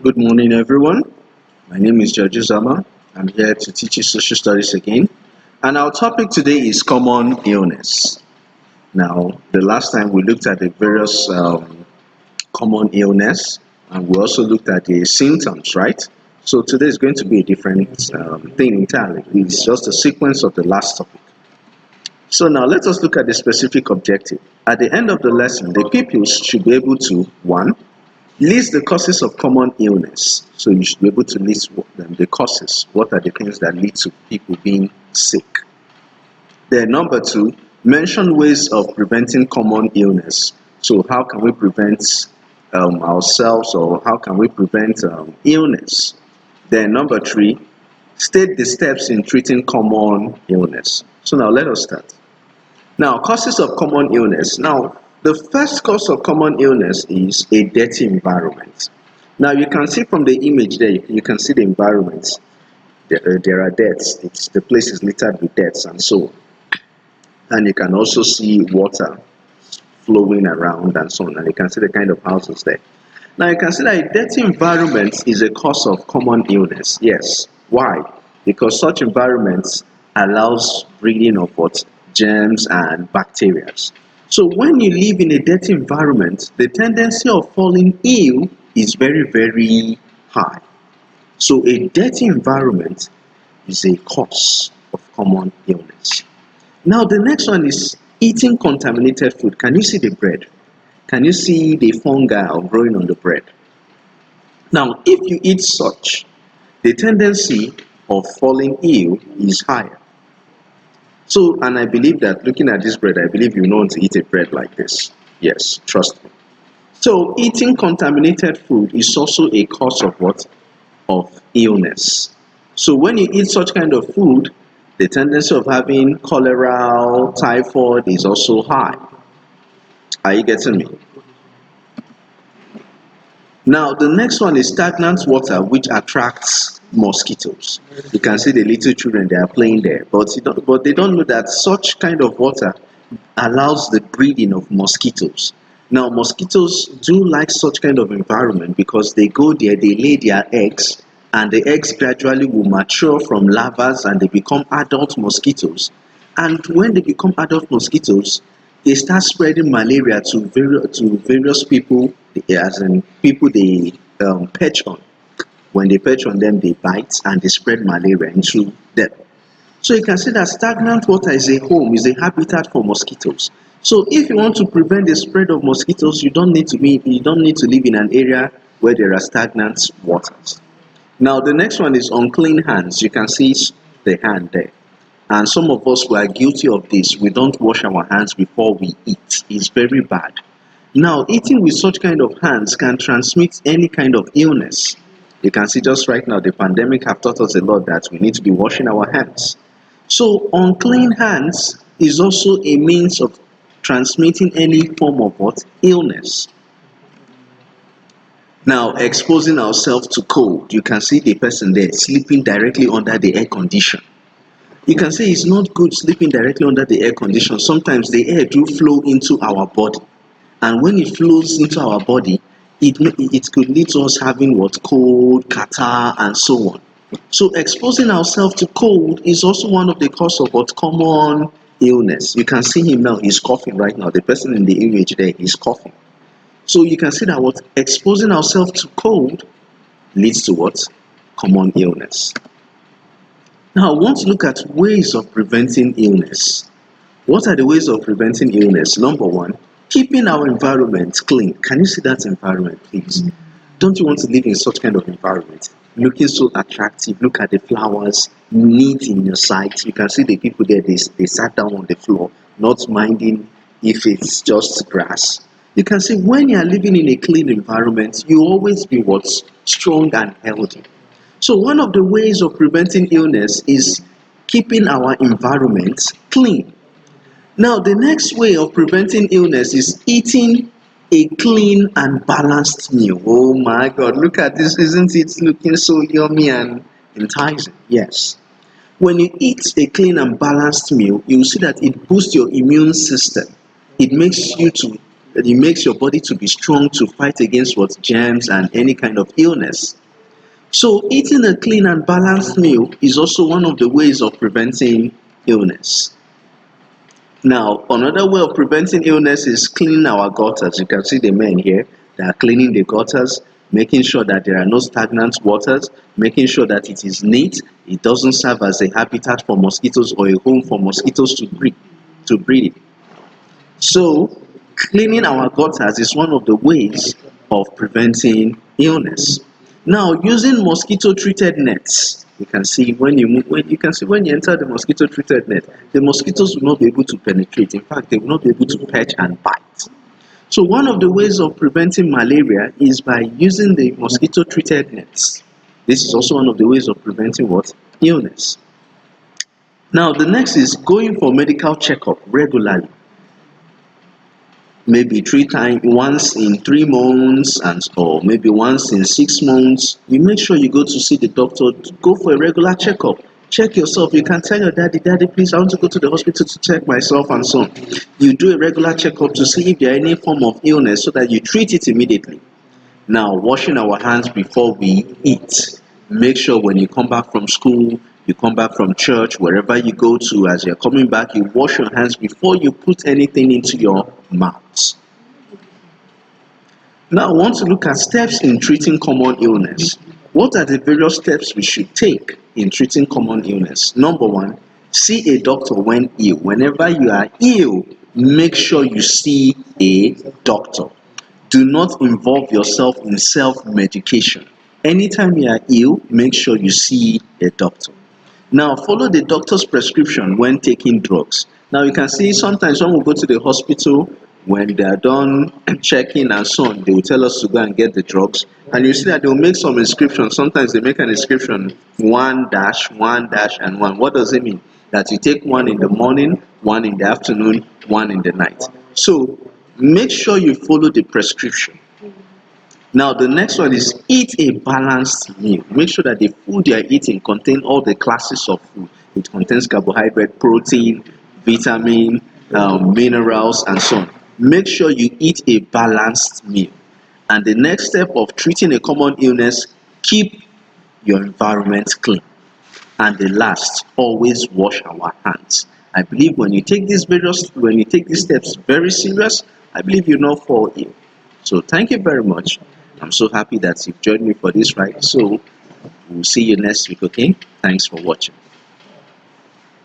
Good morning, everyone. My name is George Zama. I'm here to teach you social studies again. And our topic today is common illness. Now, the last time we looked at the various common illness and we also looked at the symptoms, right? So today is going to be a different thing entirely. It's just a sequence of the last topic. So now let us look at the specific objective. At the end of the lesson, the pupils should be able to, one, list the causes of common illness. So you should be able to list the causes. What are the things that lead to people being sick? Then number two, mention ways of preventing common illness. So how can we prevent ourselves, or how can we prevent illness? Then number three, state the steps in treating common illness. So now let us start. Now, causes of common illness. Now, the first cause of common illness is a dirty environment. Now, you can see from the image there, you can see the environment. There are deaths. The place is littered with deaths and so on. And you can also see water flowing around and so on. And you can see the kind of houses there. Now, you can see that a dirty environment is a cause of common illness. Yes. Why? Because such environments allows breeding of what? Germs and bacteria. So when you live in a dirty environment, the tendency of falling ill is very, very high. So a dirty environment is a cause of common illness. Now the next one is eating contaminated food. Can you see the bread? Can you see the fungi growing on the bread? Now, if you eat such, the tendency of falling ill is higher. So, and I believe that looking at this bread, I believe you know to eat a bread like this. Yes, trust me. So, eating contaminated food is also a cause of what? Of illness. So, when you eat such kind of food, the tendency of having cholera, typhoid is also high. Are you getting me? Now, the next one is stagnant water, which attracts mosquitoes. You can see the little children, they are playing there, but they don't know that such kind of water allows the breeding of mosquitoes. Now, mosquitoes do like such kind of environment because they go there, they lay their eggs, and the eggs gradually will mature from larvae and they become adult mosquitoes. And when they become adult mosquitoes, they start spreading malaria to various people, as in people they perch on. When they perch on them, they bite and they spread malaria into them. So you can see that stagnant water is a home, is a habitat for mosquitoes. So if you want to prevent the spread of mosquitoes, you don't need to live in an area where there are stagnant waters. Now the next one is unclean hands. You can see the hand there. And some of us who are guilty of this, we don't wash our hands before we eat. It's very bad. Now, eating with such kind of hands can transmit any kind of illness. You can see just right now, the pandemic have taught us a lot that we need to be washing our hands. So, unclean hands is also a means of transmitting any form of what? Illness. Now, exposing ourselves to cold. You can see the person there sleeping directly under the air condition. You can say it's not good sleeping directly under the air condition. Sometimes the air do flow into our body. And when it flows into our body, it could lead to us having what? Cold, catarrh, and so on. So exposing ourselves to cold is also one of the cause of what? Common illness. You can see him now, he's coughing right now. The person in the image there, he's coughing. So you can see that what? Exposing ourselves to cold leads to what? Common illness. Now, I want to look at ways of preventing illness. What are the ways of preventing illness? Number one, keeping our environment clean. Can you see that environment, please? Don't you want to live in such kind of environment? Looking so attractive. Look at the flowers, neat in your sight. You can see the people there, they sat down on the floor, not minding if it's just grass. You can see when you are living in a clean environment, you always be what? Strong and healthy. So one of the ways of preventing illness is keeping our environment clean. Now, the next way of preventing illness is eating a clean and balanced meal. Oh my God, look at this. Isn't it looking so yummy and enticing? Yes. When you eat a clean and balanced meal, you will see that it boosts your immune system. It makes you to it makes your body to be strong to fight against what germs and any kind of illness. So eating a clean and balanced meal is also one of the ways of preventing illness. Now, another way of preventing illness is cleaning our gutters. You can see the men here, they are cleaning the gutters, making sure that there are no stagnant waters, making sure that it is neat, it doesn't serve as a habitat for mosquitoes or a home for mosquitoes to breed. So, cleaning our gutters is one of the ways of preventing illness. Now, using mosquito-treated nets, you can see when you enter the mosquito-treated net, the mosquitoes will not be able to penetrate. In fact, they will not be able to perch and bite. So, one of the ways of preventing malaria is by using the mosquito-treated nets. This is also one of the ways of preventing what? Illness. Now, the next is going for medical checkup regularly. Maybe 3 times, once in 3 months, or maybe once in 6 months. You make sure you go to see the doctor. Go for a regular checkup. Check yourself. You can tell your daddy, please, I want to go to the hospital to check myself and so on. You do a regular checkup to see if there are any form of illness so that you treat it immediately. Now, washing our hands before we eat. Make sure when you come back from school, you come back from church, wherever you go to, as you're coming back, you wash your hands before you put anything into your mouth. Now, I want to look at steps in treating common illness. What are the various steps we should take in treating common illness? Number one, see a doctor when ill. Whenever you are ill, make sure you see a doctor. Do not involve yourself in self-medication. Anytime you are ill, make sure you see a doctor. Now, follow the doctor's prescription when taking drugs. Now, you can see sometimes when we go to the hospital, when they are done checking and so on, they will tell us to go and get the drugs. And you see that they will make some inscriptions. Sometimes they make an inscription 1 dash, 1 dash, and 1. What does it mean? That you take one in the morning, one in the afternoon, one in the night. So, make sure you follow the prescription. Now, the next one is eat a balanced meal. Make sure that the food you are eating contains all the classes of food. It contains carbohydrate, protein, vitamin, minerals, and so on. Make sure you eat a balanced meal. And the next step of treating a common illness, keep your environment clean. And the last, always wash our hands. I believe when you take these steps very serious, I believe you'll not fall ill. So thank you very much. I'm so happy that you've joined me for this ride. So we'll see you next week, okay? Thanks for watching.